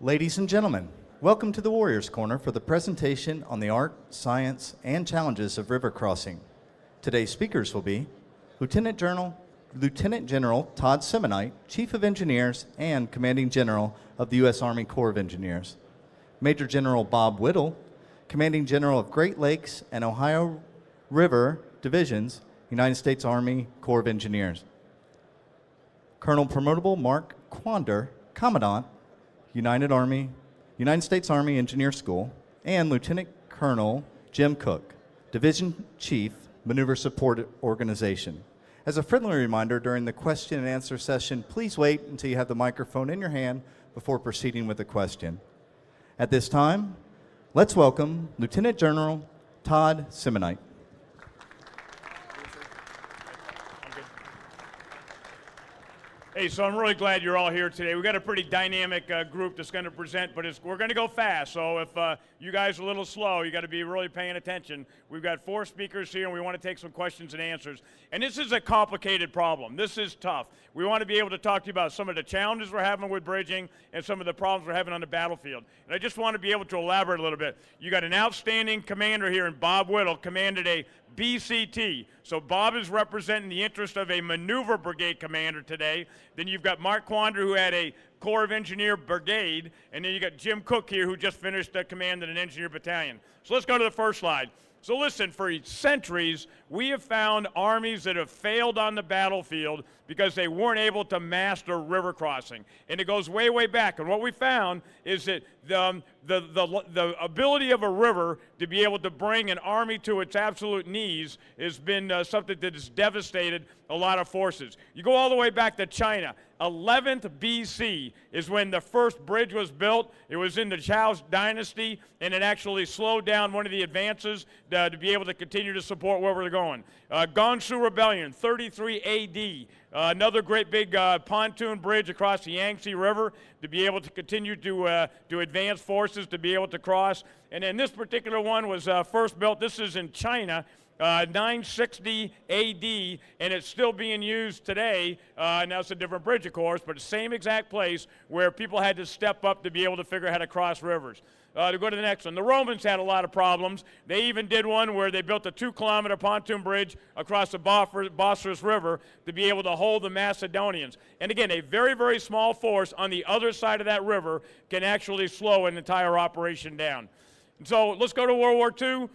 Ladies and gentlemen, welcome to the Warriors Corner for the presentation on the art, science, and challenges of river crossing. Today's speakers will be Lieutenant General Todd Semonite, Chief of Engineers and Commanding General of the U.S. Army Corps of Engineers; Major General Bob Whittle, Commanding General of Great Lakes and Ohio River Divisions, United States Army Corps of Engineers; Colonel Promotable Mark Quander, Commandant, United States Army Engineer School; and Lieutenant Colonel Jim Cook, Division Chief, Maneuver Support Organization. As a friendly reminder, during the question and answer session, please wait until you have the microphone in your hand before proceeding with the question. At this time, let's welcome Lieutenant General Todd Semonite. Hey, so I'm really glad you're all here today. We've got a pretty dynamic group that's going to present, but we're going to go fast. So if you guys are a little slow, you got to be really paying attention. We've got 4 speakers here, and we want to take some questions and answers. And this is a complicated problem. This is tough. We want to be able to talk to you about some of the challenges we're having with bridging and some of the problems we're having on the battlefield. And I just want to be able to elaborate a little bit. You got an outstanding commander here in Bob Whittle, commanded a BCT. So Bob is representing the interest of a maneuver brigade commander today. Then you've got Mark Quander, who had a Corps of Engineer brigade. And then you got Jim Cook here, who just finished commanding an engineer battalion. So let's go to the first slide. So listen, for centuries, we have found armies that have failed on the battlefield because they weren't able to master river crossing. And it goes way, way back. And what we found is that the ability of a river to be able to bring an army to its absolute knees has been something that has devastated a lot of forces. You go all the way back to China. 11th BC is when the first bridge was built. It was in the Zhou dynasty, and it actually slowed down one of the advances to be able to continue to support where we're going. Gansu Rebellion, 33 AD, another great big pontoon bridge across the Yangtze River to be able to continue to advance forces to be able to cross. And then this particular one was first built, this is in China, 960 AD, and it's still being used today. Now it's a different bridge, of course, but the same exact place where people had to step up to be able to figure out how to cross rivers. To go to the next one, the Romans had a lot of problems. They even did one where they built a 2-kilometer pontoon bridge across the Bosphorus River to be able to hold the Macedonians. And again, a very, very small force on the other side of that river can actually slow an entire operation down. So let's go to World War II.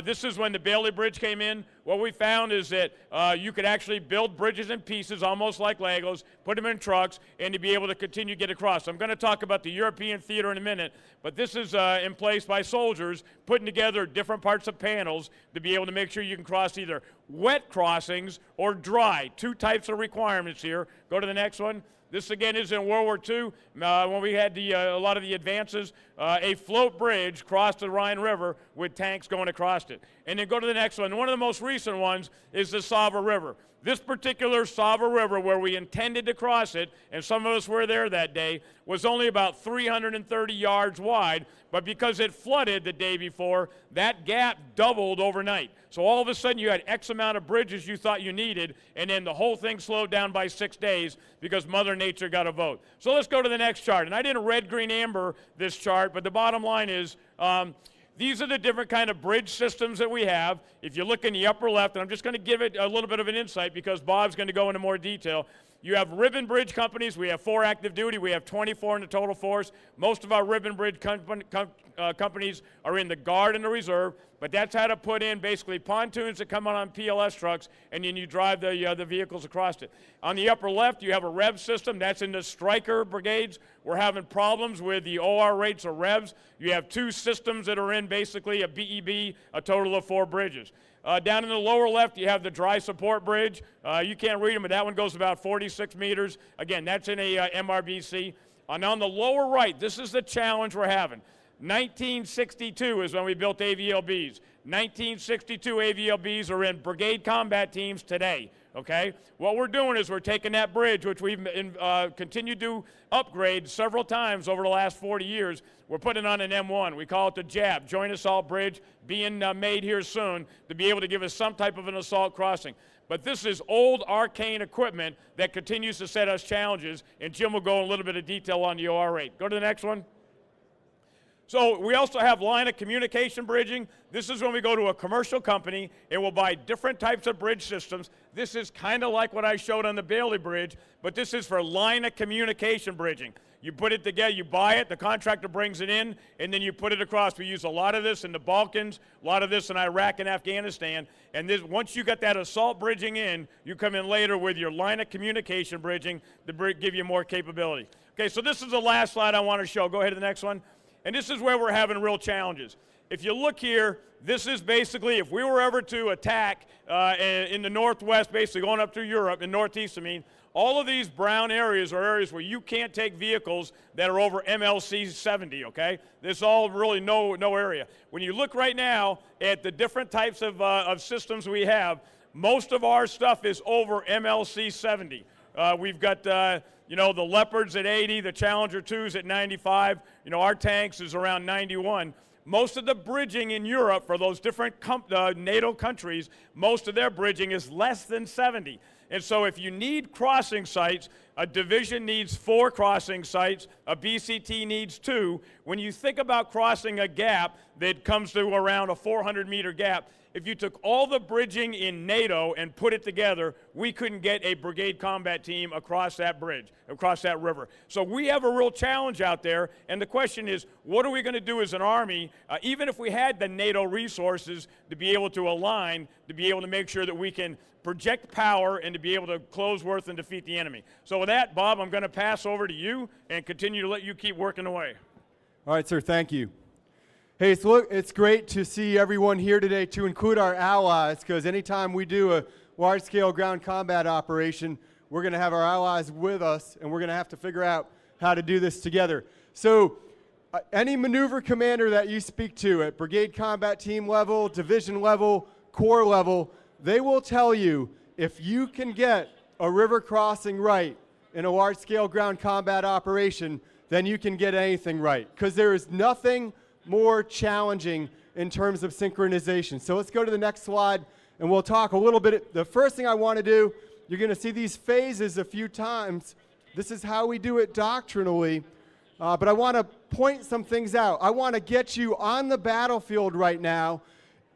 This is when the Bailey Bridge came in. What we found is that you could actually build bridges in pieces, almost like Legos, put them in trucks, and to be able to continue to get across. I'm going to talk about the European theater in a minute, but this is in place by soldiers putting together different parts of panels to be able to make sure you can cross either wet crossings or dry. 2 types of requirements here. Go to the next one. This, again, is in World War II when we had a lot of the advances. A float bridge crossed the Rhine River with tanks going across it. And then go to the next one. One of the most recent ones is the Sava River. This particular Sava River, where we intended to cross it, and some of us were there that day, was only about 330 yards wide, but because it flooded the day before, that gap doubled overnight. So all of a sudden you had X amount of bridges you thought you needed, and then the whole thing slowed down by 6 days because Mother Nature got a vote. So let's go to the next chart. And I didn't red, green, amber this chart, but the bottom line is these are the different kind of bridge systems that we have. If you look in the upper left, and I'm just going to give it a little bit of an insight because Bob's going to go into more detail. You have ribbon bridge companies. We have 4 active duty. We have 24 in the total force. Most of our ribbon bridge companies are in the Guard and the Reserve, but that's how to put in basically pontoons that come on PLS trucks, and then you drive the vehicles across it. On the upper left, you have a REV system. That's in the Stryker brigades. We're having problems with the OR rates or REVs. You have 2 systems that are in basically a BEB, a total of 4 bridges. Down in the lower left, you have the dry support bridge. You can't read them, but that one goes about 46 meters. Again, that's in a MRBC. And on the lower right, this is the challenge we're having. 1962 is when we built AVLBs. 1962 AVLBs are in brigade combat teams today, okay? What we're doing is we're taking that bridge, which we've continued to upgrade several times over the last 40 years. We're putting it on an M1. We call it the JAB, Joint Assault Bridge, being made here soon to be able to give us some type of an assault crossing. But this is old, arcane equipment that continues to set us challenges, and Jim will go in a little bit of detail on the OR rate. Go to the next one. So we also have line of communication bridging. This is when we go to a commercial company and we'll buy different types of bridge systems. This is kind of like what I showed on the Bailey Bridge, but this is for line of communication bridging. You put it together, you buy it, the contractor brings it in, and then you put it across. We use a lot of this in the Balkans, a lot of this in Iraq and Afghanistan. And this, once you got that assault bridging in, you come in later with your line of communication bridging to give you more capability. Okay, so this is the last slide I want to show. Go ahead to the next one. And this is where we're having real challenges. If you look here, this is basically, if we were ever to attack in the northwest, basically going up through Europe, in northeast, I mean, all of these brown areas are areas where you can't take vehicles that are over MLC 70, okay? This is all really no area. When you look right now at the different types of systems we have, most of our stuff is over MLC 70. We've got you know, the Leopards at 80, the Challenger 2s at 95. You know, our tanks is around 91. Most of the bridging in Europe for those different NATO countries, most of their bridging is less than 70. And so if you need crossing sites, a division needs 4 crossing sites, a BCT needs 2. When you think about crossing a gap that comes to around a 400-meter gap, if you took all the bridging in NATO and put it together, we couldn't get a brigade combat team across that bridge, across that river. So we have a real challenge out there, and the question is, what are we going to do as an Army, even if we had the NATO resources to be able to align, to be able to make sure that we can project power and to be able to close worth and defeat the enemy. So with that, Bob, I'm going to pass over to you and continue to let you keep working away. All right, sir, thank you. Hey, so look, it's great to see everyone here today, to include our allies, because anytime we do a large-scale ground combat operation, we're going to have our allies with us, and we're going to have to figure out how to do this together. So any maneuver commander that you speak to at brigade combat team level, division level, corps level, they will tell you if you can get a river crossing right in a large-scale ground combat operation, then you can get anything right, because there is nothing more challenging in terms of synchronization. So let's go to the next slide, and we'll talk a little bit. The first thing I want to do, you're going to see these phases a few times. This is how we do it doctrinally, but I want to point some things out. I want to get you on the battlefield right now,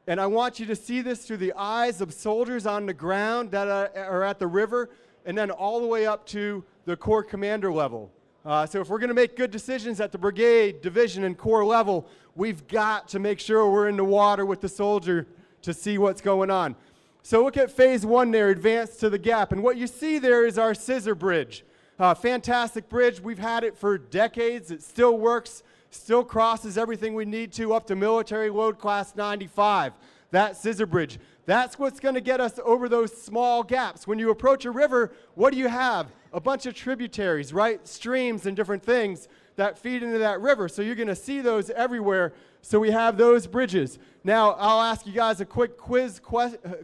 and I want you to see this through the eyes of soldiers on the ground that are at the river, and then all the way up to the corps commander level. So if we're going to make good decisions at the brigade, division, and corps level, we've got to make sure we're in the water with the soldier to see what's going on. So look at phase 1 there, advance to the gap. And what you see there is our scissor bridge. Fantastic bridge. We've had it for decades. It still works, still crosses everything we need to up to military load class 95. That scissor bridge. That's what's going to get us over those small gaps. When you approach a river, what do you have? A bunch of tributaries, right? Streams and different things that feed into that river. So you're going to see those everywhere. So we have those bridges. Now, I'll ask you guys a quick quiz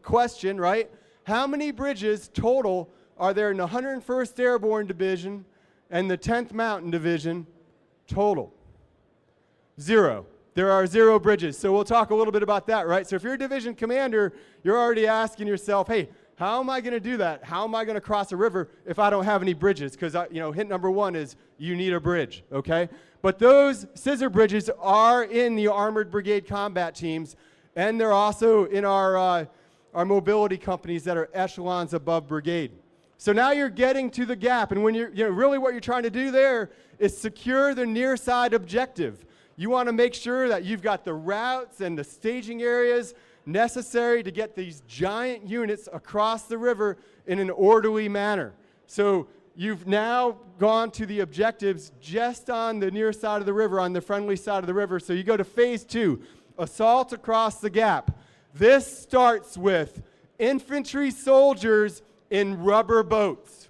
question, right? How many bridges total are there in the 101st Airborne Division and the 10th Mountain Division total? 0. There are 0 bridges. So we'll talk a little bit about that, right? So if you're a division commander, you're already asking yourself, hey, how am I going to do that? How am I going to cross a river if I don't have any bridges? Because, you know, hint number 1 is you need a bridge, okay? But those scissor bridges are in the Armored Brigade combat teams, and they're also in our mobility companies that are echelons above brigade. So now you're getting to the gap, and when you're really what you're trying to do there is secure the near side objective. You want to make sure that you've got the routes and the staging areas necessary to get these giant units across the river in an orderly manner. So you've now gone to the objectives just on the near side of the river, on the friendly side of the river. So you go to phase 2, assault across the gap. This starts with infantry soldiers in rubber boats.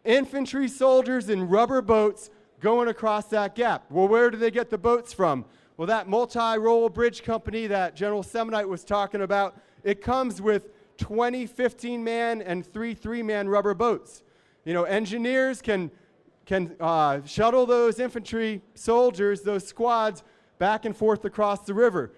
Infantry soldiers in rubber boats going across that gap. Well, where do they get the boats from? Well, that multi-role bridge company that General Semonite was talking about, it comes with 20 15-man and 3 3-man rubber boats. You know, engineers can shuttle those infantry soldiers, those squads, back and forth across the river.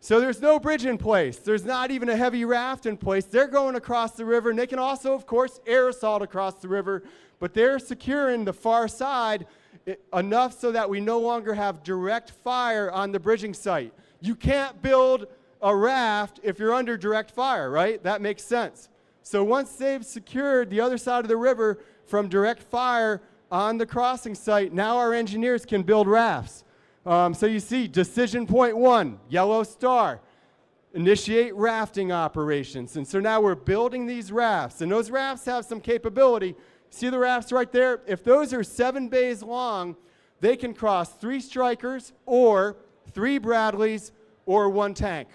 So there's no bridge in place. There's not even a heavy raft in place. They're going across the river, and they can also, of course, air assault across the river, but they're securing the far side, enough so that we no longer have direct fire on the bridging site. You can't build a raft if you're under direct fire, right? That makes sense. So once they've secured the other side of the river from direct fire on the crossing site, now our engineers can build rafts. So you see, decision point 1, yellow star, initiate rafting operations. And so now we're building these rafts, and those rafts have some capability. See the rafts right there? If those are 7 bays long, they can cross 3 strikers or 3 Bradleys or 1 tank.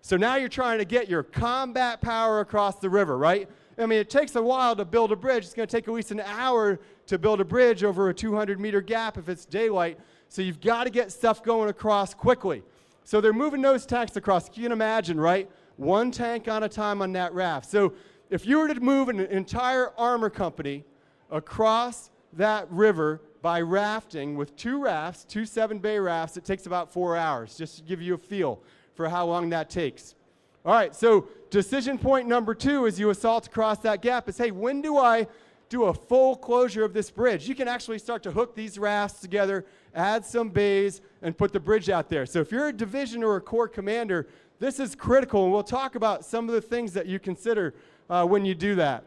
So now you're trying to get your combat power across the river, right? I mean, it takes a while to build a bridge. It's going to take at least an hour to build a bridge over a 200-meter gap if it's daylight. So you've got to get stuff going across quickly. So they're moving those tanks across. You can imagine, right? 1 tank on a time on that raft. So if you were to move an entire armor company across that river by rafting with 2 rafts, 2 7-bay rafts, it takes about 4 hours, just to give you a feel for how long that takes. All right, so decision point number 2 as you assault across that gap is, hey, when do I do a full closure of this bridge? You can actually start to hook these rafts together, add some bays, and put the bridge out there. So if you're a division or a corps commander, this is critical, and we'll talk about some of the things that you consider when you do that.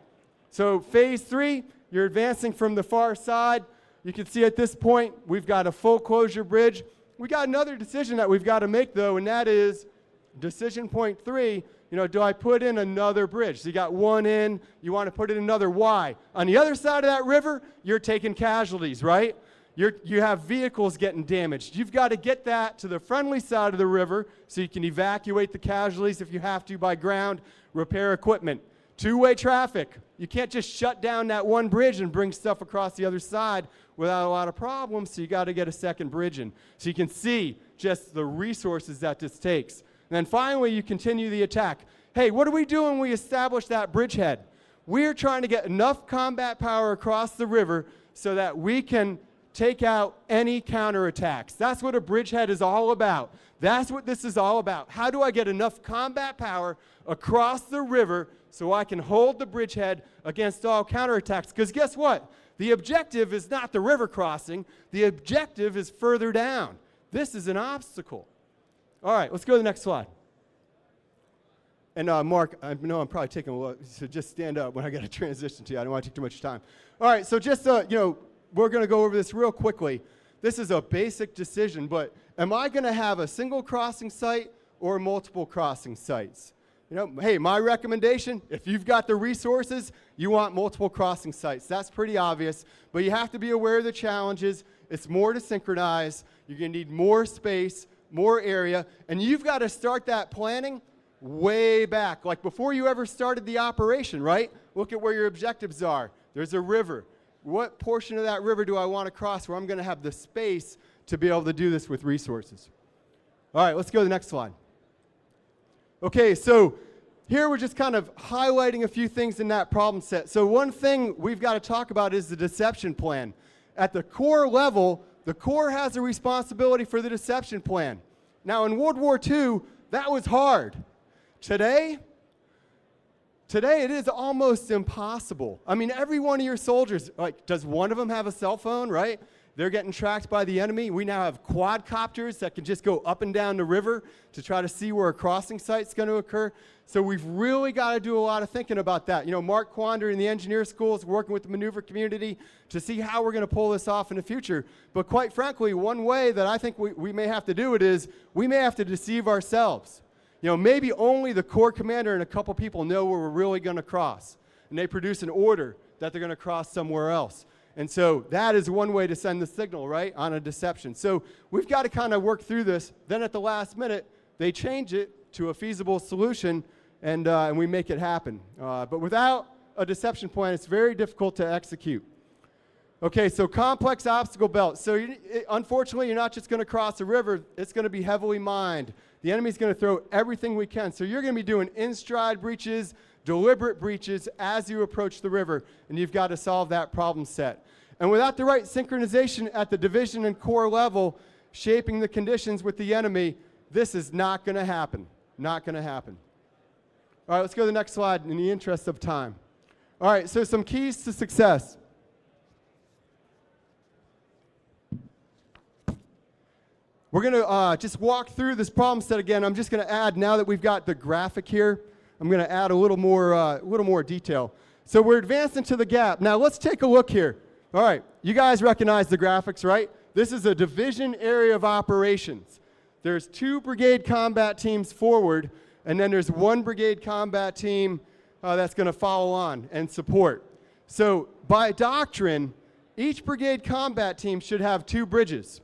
So phase 3, you're advancing from the far side. You can see at this point, we've got a full closure bridge. We got another decision that we've got to make, though, and that is decision point 3, do I put in another bridge? So you got 1 in, you want to put in another. Why? On the other side of that river, you're taking casualties, right? You have vehicles getting damaged. You've got to get that to the friendly side of the river so you can evacuate the casualties if you have to by ground, repair equipment. 2-way traffic. You can't just shut down that 1 bridge and bring stuff across the other side without a lot of problems, so you got to get a second bridge in. So you can see just the resources that this takes. And then finally, you continue the attack. Hey, what do we do when we establish that bridgehead? We're trying to get enough combat power across the river so that we can take out any counterattacks. That's what a bridgehead is all about. That's what this is all about. How do I get enough combat power across the river so I can hold the bridgehead against all counterattacks? Because guess what? The objective is not the river crossing. The objective is further down. This is an obstacle. All right, let's go to the next slide. And Mark, I know I'm probably taking a while, so just stand up when I get a transition to you. I don't want to take too much time. All right, so just, we're going to go over this real quickly. This is a basic decision, but am I going to have a single crossing site or multiple crossing sites? Hey, my recommendation, if you've got the resources, you want multiple crossing sites. That's pretty obvious, but you have to be aware of the challenges. It's more to synchronize. You're going to need more space, more area, and you've got to start that planning way back, like before you ever started the operation, right? Look at where your objectives are. There's a river. What portion of that river do I want to cross where I'm going to have the space to be able to do this with resources? All right, let's go to the next slide. Okay, so here we're just kind of highlighting a few things in that problem set. So one thing we've got to talk about is the deception plan. At the corps level, the corps has a responsibility for the deception plan. Now in World War II, that was hard. Today it is almost impossible. I mean, every one of your soldiers, like, does one of them have a cell phone, right? They're getting tracked by the enemy. We now have quadcopters that can just go up and down the river to try to see where a crossing site's going to occur. So we've really got to do a lot of thinking about that. Mark Quander in the engineer school is working with the maneuver community to see how we're going to pull this off in the future. But quite frankly, one way that I think we may have to do it is we may have to deceive ourselves. Maybe only the corps commander and a couple people know where we're really going to cross. And they produce an order that they're going to cross somewhere else. And so that is one way to send the signal, right, on a deception. So we've got to kind of work through this. Then at the last minute, they change it to a feasible solution, and we make it happen. But without a deception plan, it's very difficult to execute. Okay, so complex obstacle belt. So unfortunately, you're not just going to cross a river. It's going to be heavily mined. The enemy's going to throw everything we can. So you're going to be doing in-stride breaches, deliberate breaches as you approach the river, and you've got to solve that problem set. And without the right synchronization at the division and corps level, shaping the conditions with the enemy, this is not going to happen. Not going to happen. All right, let's go to the next slide in the interest of time. All right, so some keys to success. We're going to just walk through this problem set again. I'm just going to add, now that we've got the graphic here, I'm going to add a little more detail. So we're advancing to the gap. Now let's take a look here. All right, you guys recognize the graphics, right? This is a division area of operations. There's 2 brigade combat teams forward, and then there's 1 brigade combat team that's going to follow on and support. So by doctrine, each brigade combat team should have 2 bridges,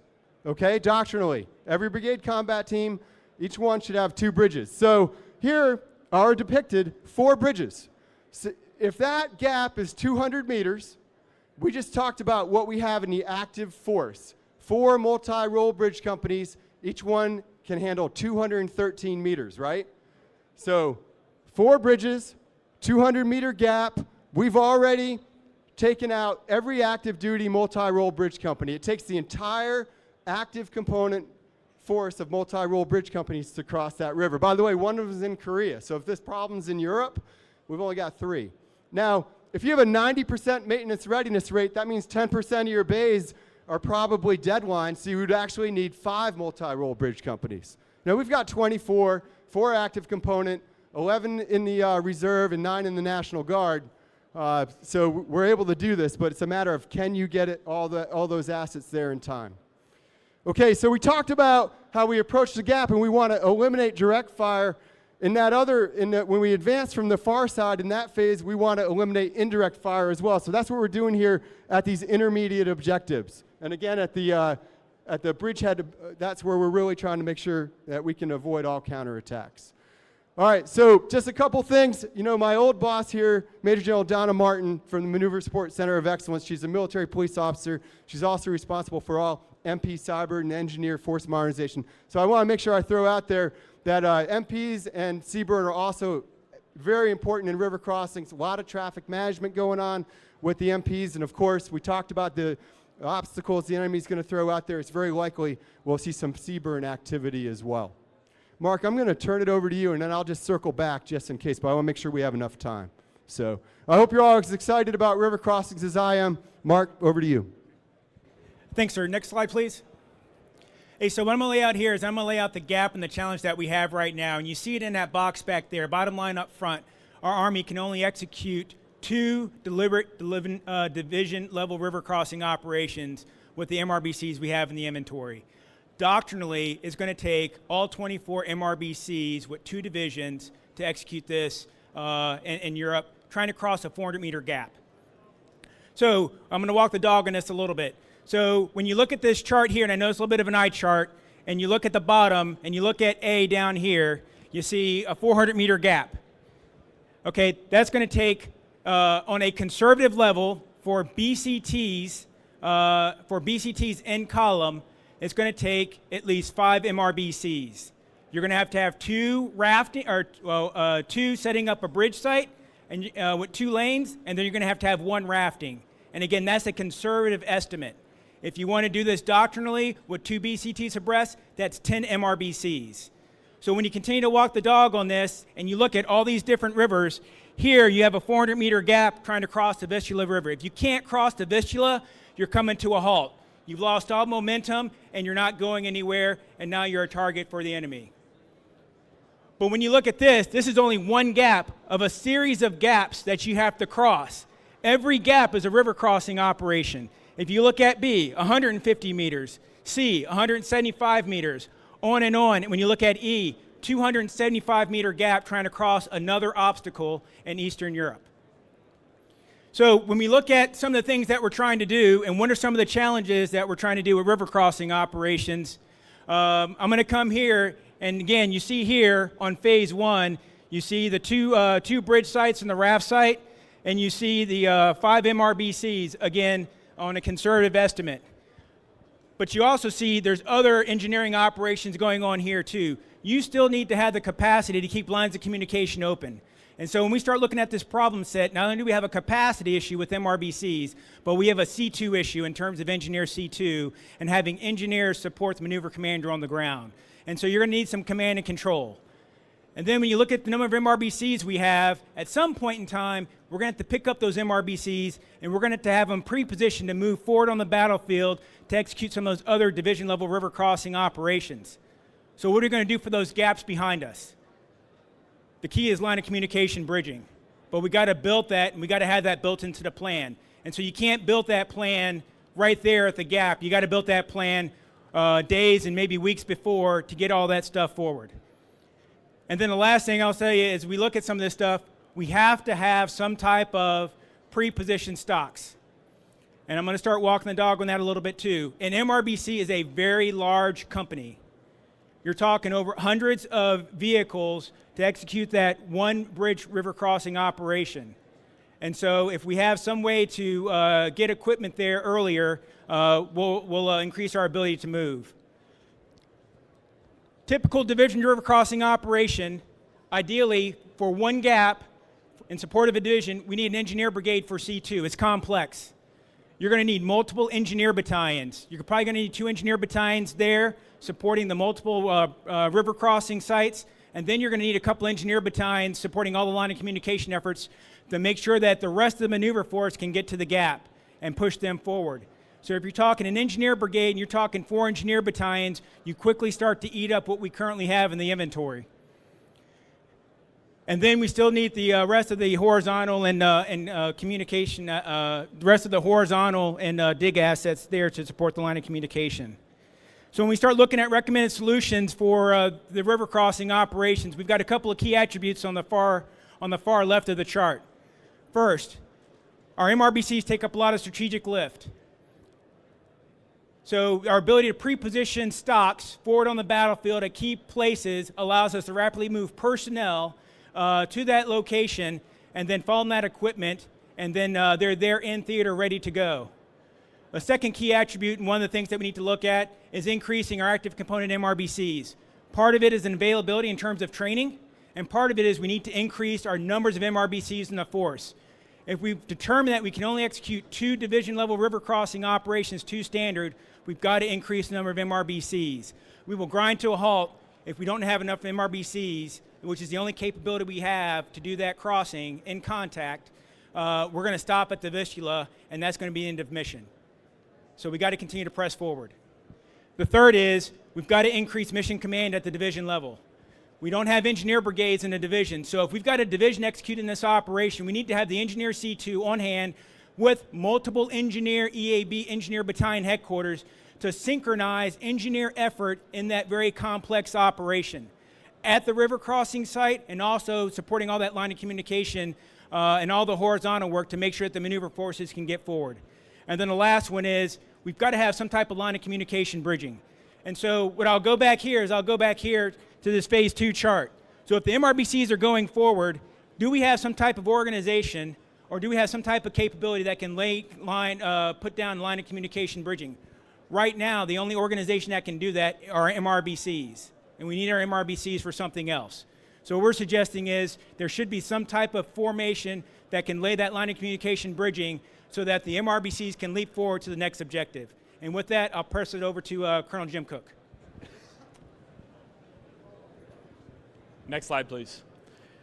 okay, doctrinally. Every brigade combat team, each one should have 2 bridges. So here are depicted 4 bridges. So if that gap is 200 meters, we just talked about what we have in the active force. 4 multi-role bridge companies, each one can handle 213 meters, right? So 4 bridges, 200-meter gap. We've already taken out every active duty multi-role bridge company. It takes the entire active component force of multi-role bridge companies to cross that river. By the way, one of them is in Korea. So if this problem's in Europe, we've only got 3. Now, if you have a 90% maintenance readiness rate, that means 10% of your bays are probably deadline, so you would actually need 5 multi-role bridge companies. Now, we've got 24, 4 active component, 11 in the reserve, and 9 in the National Guard. So we're able to do this, but it's a matter of can you get it, all those assets there in time. Okay, so we talked about how we approach the gap, and we want to eliminate direct fire. When we advance from the far side in that phase, we want to eliminate indirect fire as well. So that's what we're doing here at these intermediate objectives. And again, at the bridgehead, that's where we're really trying to make sure that we can avoid all counterattacks. All right, so just a couple things. You know, my old boss here, Major General Donna Martin from the Maneuver Support Center of Excellence, she's a military police officer. She's also responsible for all MP cyber and engineer force modernization. So I want to make sure I throw out there that MPs and CBRN are also very important in river crossings. A lot of traffic management going on with the MPs. And of course, we talked about the obstacles the enemy's going to throw out there. It's very likely we'll see some CBRN activity as well. Mark, I'm going to turn it over to you, and then I'll just circle back just in case, but I want to make sure we have enough time. So I hope you're all as excited about river crossings as I am. Mark, over to you. Thanks, sir. Next slide, please. Hey, so what I'm going to lay out here is I'm going to lay out the gap and the challenge that we have right now. And you see it in that box back there, bottom line up front. Our Army can only execute 2 deliberate division-level river crossing operations with the MRBCs we have in the inventory. Doctrinally, it's going to take all 24 MRBCs with 2 divisions to execute this in Europe, trying to cross a 400-meter gap. So I'm going to walk the dog on this a little bit. So when you look at this chart here, and I know it's a little bit of an eye chart, and you look at the bottom, and you look at A down here, you see a 400-meter gap. Okay, that's going to take, on a conservative level, for BCTs in column, it's going to take at least 5 MRBCs. You're going to have 2 rafting, or 2 setting up a bridge site, and with 2 lanes, and then you're going to have 1 rafting. And again, that's a conservative estimate. If you want to do this doctrinally with 2 BCTs abreast, that's 10 MRBCs. So when you continue to walk the dog on this, and you look at all these different rivers, here you have a 400-meter gap trying to cross the Vistula River. If you can't cross the Vistula, you're coming to a halt. You've lost all momentum, and you're not going anywhere, and now you're a target for the enemy. But when you look at this, this is only one gap of a series of gaps that you have to cross. Every gap is a river crossing operation. If you look at B, 150 meters, C, 175 meters, on and on. When you look at E, 275-meter gap trying to cross another obstacle in Eastern Europe. So when we look at some of the things that we're trying to do, and what are some of the challenges that we're trying to do with river crossing operations, I'm going to come here, and again, you see here on phase 1, you see the two bridge sites and the raft site, and you see the 5 MRBCs, again, on a conservative estimate. But you also see there's other engineering operations going on here too. You still need to have the capacity to keep lines of communication open. And so when we start looking at this problem set, not only do we have a capacity issue with MRBCs, but we have a C2 issue in terms of engineer C2 and having engineers support the maneuver commander on the ground. And so you're going to need some command and control. And then when you look at the number of MRBCs we have, at some point in time, we're going to have to pick up those MRBCs, and we're going to have them pre-positioned to move forward on the battlefield to execute some of those other division-level river crossing operations. So what are we going to do for those gaps behind us? The key is line of communication bridging. But we got to build that, and we got to have that built into the plan. And so you can't build that plan right there at the gap. You got to build that plan days and maybe weeks before to get all that stuff forward. And then the last thing I'll tell you is we look at some of this stuff, we have to have some type of pre-positioned stocks. And I'm going to start walking the dog on that a little bit too. And MRBC is a very large company. You're talking over hundreds of vehicles to execute that one bridge river crossing operation. And so if we have some way to get equipment there earlier, we'll increase our ability to move. Typical division river crossing operation, ideally for one gap in support of a division, we need an engineer brigade for C2. It's complex. You're going to need multiple engineer battalions. You're probably going to need 2 engineer battalions there supporting the multiple river crossing sites. And then you're going to need a couple engineer battalions supporting all the line of communication efforts to make sure that the rest of the maneuver force can get to the gap and push them forward. So if you're talking an engineer brigade and you're talking 4 engineer battalions, you quickly start to eat up what we currently have in the inventory. And then we still need the rest of the horizontal and communication, the rest of the horizontal and dig assets there to support the line of communication. So when we start looking at recommended solutions for the river crossing operations, we've got a couple of key attributes on the far left of the chart. First, our MRBCs take up a lot of strategic lift. So our ability to pre-position stocks forward on the battlefield at key places allows us to rapidly move personnel to that location and then follow that equipment, and then they're there in theater ready to go. A second key attribute, and one of the things that we need to look at, is increasing our active component MRBCs. Part of it is an availability in terms of training, and part of it is we need to increase our numbers of MRBCs in the force. If we've determined that we can only execute 2 division-level river crossing operations to standard, we've got to increase the number of MRBCs. We will grind to a halt if we don't have enough MRBCs, which is the only capability we have to do that crossing in contact. We're going to stop at the Vistula, and that's going to be the end of mission. So we got to continue to press forward. The third is we've got to increase mission command at the division level. We don't have engineer brigades in a division, so if we've got a division executing this operation, we need to have the engineer C2 on hand with multiple engineer EAB, engineer battalion headquarters, to synchronize engineer effort in that very complex operation at the river crossing site, and also supporting all that line of communication and all the horizontal work to make sure that the maneuver forces can get forward. And then the last one is we've got to have some type of line of communication bridging. And so what I'll go back here to this phase 2 chart. So if the MRBCs are going forward, do we have some type of organization, or do we have some type of capability that can put down line of communication bridging? Right now, the only organization that can do that are MRBCs, and we need our MRBCs for something else. So what we're suggesting is there should be some type of formation that can lay that line of communication bridging so that the MRBCs can leap forward to the next objective. And with that, I'll pass it over to Colonel Jim Cook. Next slide, please.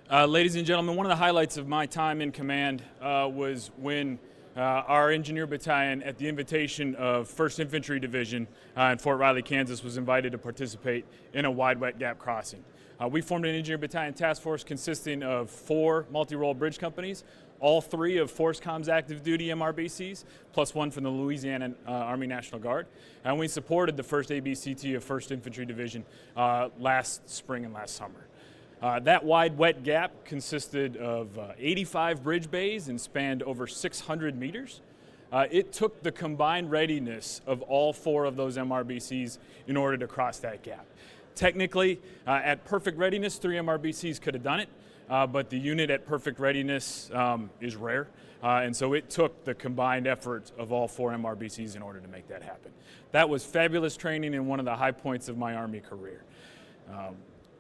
Ladies and gentlemen, one of the highlights of my time in command was when our engineer battalion, at the invitation of 1st Infantry Division in Fort Riley, Kansas, was invited to participate in a wide wet gap crossing. We formed an engineer battalion task force consisting of 4 multi-role bridge companies, all 3 of FORSCOM's active duty MRBCs, plus 1 from the Louisiana Army National Guard. And we supported the 1st ABCT of 1st Infantry Division last spring and last summer. That wide wet gap consisted of 85 bridge bays and spanned over 600 meters. It took the combined readiness of all 4 of those MRBCs in order to cross that gap. Technically, at perfect readiness, 3 MRBCs could have done it, but the unit at perfect readiness is rare, and so it took the combined effort of all 4 MRBCs in order to make that happen. That was fabulous training and one of the high points of my Army career.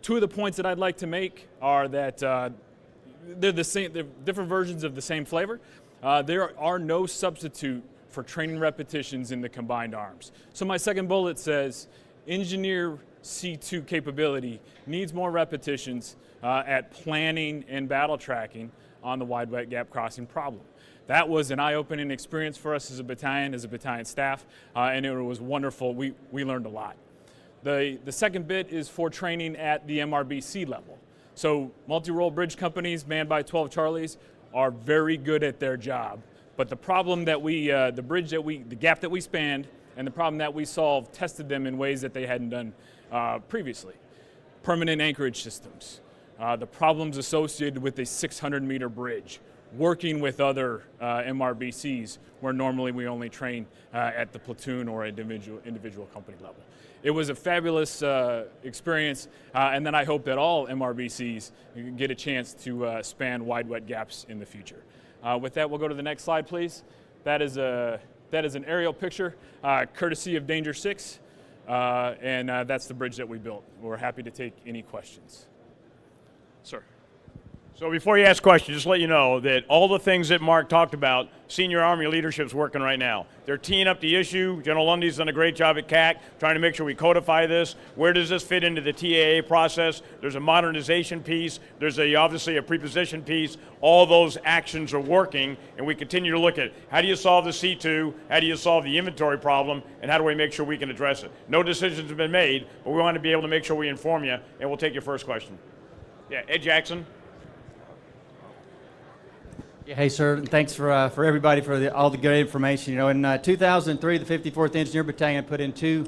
2 of the points that I'd like to make are that they're different versions of the same flavor. There are no substitute for training repetitions in the combined arms. So my second bullet says, engineer C2 capability needs more repetitions at planning and battle tracking on the wide wet gap crossing problem. That was an eye-opening experience for us as a battalion staff, and it was wonderful. We learned a lot. The second bit is for training at the MRBC level. So multi-role bridge companies manned by 12 Charlies are very good at their job. But the problem that the gap that we spanned and the problem that we solved tested them in ways that they hadn't done previously. Permanent anchorage systems, the problems associated with a 600-meter bridge, working with other MRBCs where normally we only train at the platoon or individual company level. It was a fabulous experience, and then I hope that all MRBCs get a chance to span wide wet gaps in the future. With that, we'll go to the next slide, please. That is an aerial picture, courtesy of Danger 6, and that's the bridge that we built. We're happy to take any questions. Sir. So before you ask questions, just let you know that all the things that Mark talked about, senior Army leadership's working right now. They're teeing up the issue. General Lundy's done a great job at CAC, trying to make sure we codify this. Where does this fit into the TAA process? There's a modernization piece. There's obviously a preposition piece. All those actions are working, and we continue to look at how do you solve the C2, how do you solve the inventory problem, and how do we make sure we can address it? No decisions have been made, but we want to be able to make sure we inform you, and we'll take your first question. Yeah, Ed Jackson. Yeah, hey, sir. Thanks for everybody for all the good information. You know, in 2003, the 54th Engineer Battalion put in 2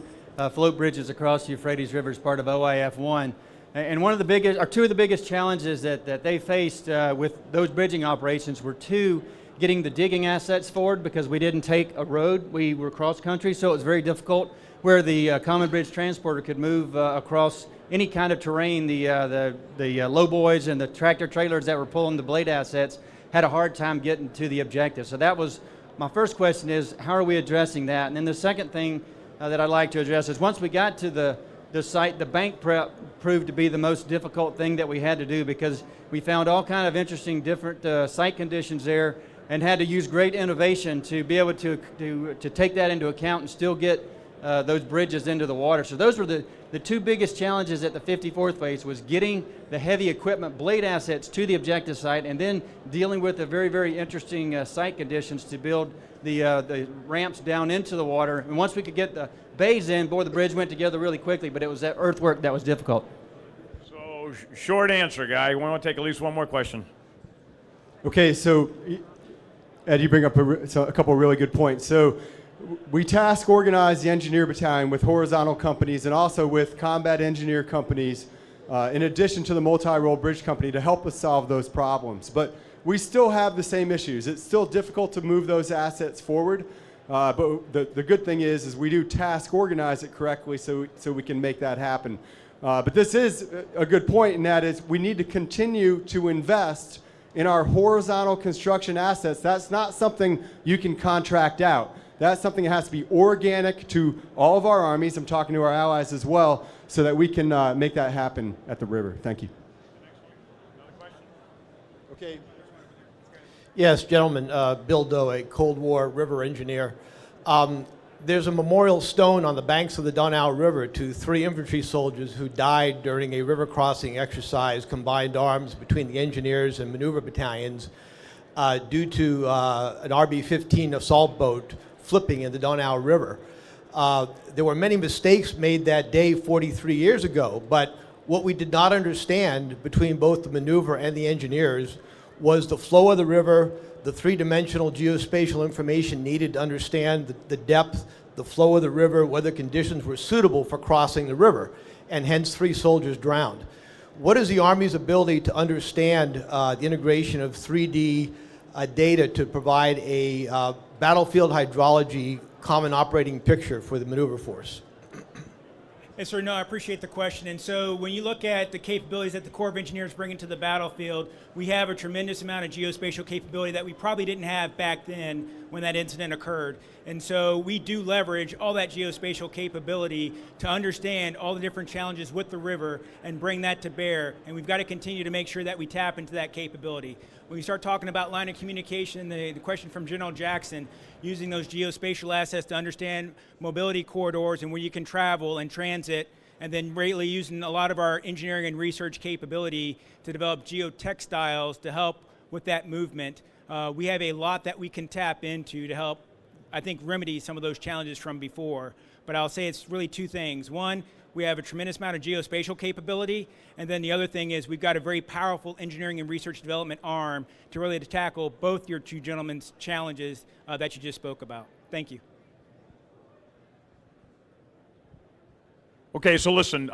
float bridges across the Euphrates River as part of OIF-1. And one of the biggest, or 2 of the biggest challenges that they faced with those bridging operations were 2, getting the digging assets forward because we didn't take a road. We were cross country, so it was very difficult where the common bridge transporter could move across any kind of terrain. The low boys and the tractor trailers that were pulling the blade assets had a hard time getting to the objective. So that was my first question, is how are we addressing that? And then the second thing that I'd like to address is once we got to the site, the bank prep proved to be the most difficult thing that we had to do because we found all kind of interesting different site conditions there and had to use great innovation to be able to take that into account and still get those bridges into the water. So those were the 2 biggest challenges at the 54th phase, was getting the heavy equipment blade assets to the objective site and then dealing with the very, very interesting site conditions to build the ramps down into the water. And once we could get the bays in, boy, the bridge went together really quickly, but it was that earthwork that was difficult. So short answer, guy. We want to take at least one more question. Okay, so Ed, you bring up a couple of really good points. So we task organize the engineer battalion with horizontal companies and also with combat engineer companies, in addition to the multi-role bridge company, to help us solve those problems. But we still have the same issues. It's still difficult to move those assets forward. But the good thing is we do task organize it correctly so we can make that happen. But this is a good point, and that is we need to continue to invest in our horizontal construction assets. That's not something you can contract out. That's something that has to be organic to all of our armies. I'm talking to our allies as well, so that we can make that happen at the river. Thank you. Okay. Yes, gentlemen. Bill Doe, a Cold War river engineer. There's a memorial stone on the banks of the Donau River to 3 infantry soldiers who died during a river crossing exercise, combined arms between the engineers and maneuver battalions, due to an RB-15 assault boat flipping in the Donau River. There were many mistakes made that day 43 years ago, but what we did not understand between both the maneuver and the engineers was the flow of the river, the 3-dimensional geospatial information needed to understand the depth, the flow of the river, whether conditions were suitable for crossing the river, and hence 3 soldiers drowned. What is the Army's ability to understand the integration of 3D data to provide a battlefield hydrology common operating picture for the maneuver force? Yes, sir. No, I appreciate the question. And so when you look at the capabilities that the Corps of Engineers bring into the battlefield, we have a tremendous amount of geospatial capability that we probably didn't have back then when that incident occurred. And so we do leverage all that geospatial capability to understand all the different challenges with the river and bring that to bear. And we've got to continue to make sure that we tap into that capability. When we start talking about line of communication, the question from General Jackson, using those geospatial assets to understand mobility corridors and where you can travel and transit and then greatly using a lot of our engineering and research capability to develop geotextiles to help with that movement. We have a lot that we can tap into to help, I think, remedy some of those challenges from before. But I'll say it's really two things. One, we have a tremendous amount of geospatial capability, and then the other thing is we've got a very powerful engineering and research development arm to really tackle both your two gentlemen's challenges that you just spoke about. Thank you. Okay, so listen,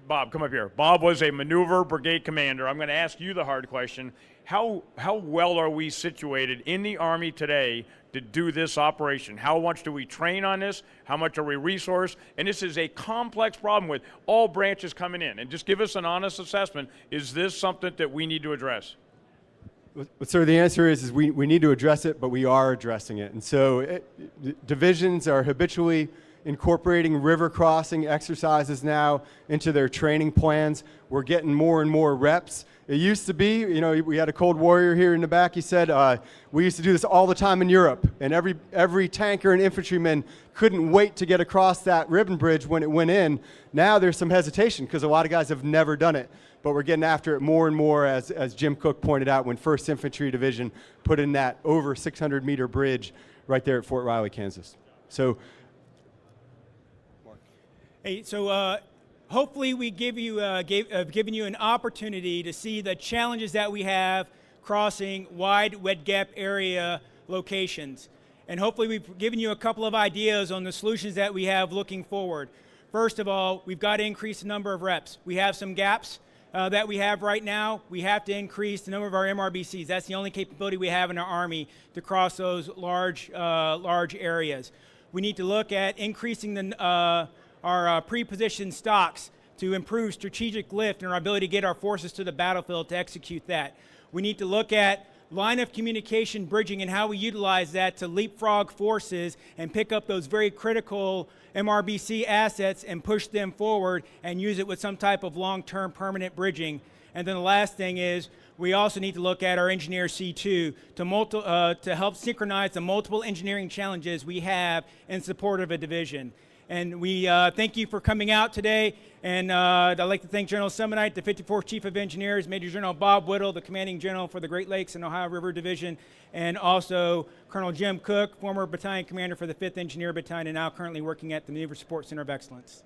Bob, come up here. Bob was a maneuver brigade commander. I'm going to ask you the hard question. How well are we situated in the Army today to do this operation? How much do we train on this? How much are we resourced? And this is a complex problem with all branches coming in. And just give us an honest assessment. Is this something that we need to address? Well, sir, the answer is we need to address it, but we are addressing it. And so divisions are habitually incorporating river crossing exercises now into their training plans. We're getting more and more reps. It used to be, you know, we had a Cold Warrior here in the back. He said, we used to do this all the time in Europe, and every tanker and infantryman couldn't wait to get across that ribbon bridge when it went in. Now there's some hesitation because a lot of guys have never done it, but we're getting after it more and more, as Jim Cook pointed out, when 1st Infantry Division put in that over 600-meter bridge right there at Fort Riley, Kansas. So, hey, so hopefully we given you an opportunity to see the challenges that we have crossing wide wet gap area locations. And hopefully we've given you a couple of ideas on the solutions that we have looking forward. First of all, we've got to increase the number of reps. We have some gaps that we have right now. We have to increase the number of our MRBCs. That's the only capability we have in our Army to cross those large areas. We need to look at increasing our pre-positioned stocks to improve strategic lift and our ability to get our forces to the battlefield to execute that. We need to look at line of communication bridging and how we utilize that to leapfrog forces and pick up those very critical MRBC assets and push them forward and use it with some type of long-term permanent bridging. And then the last thing is we also need to look at our Engineer C2 to help synchronize the multiple engineering challenges we have in support of a division. And we thank you for coming out today. And I'd like to thank General Semonite, the 54th Chief of Engineers, Major General Bob Whittle, the Commanding General for the Great Lakes and Ohio River Division, and also Colonel Jim Cook, former Battalion Commander for the 5th Engineer Battalion and now currently working at the Maneuver Support Center of Excellence.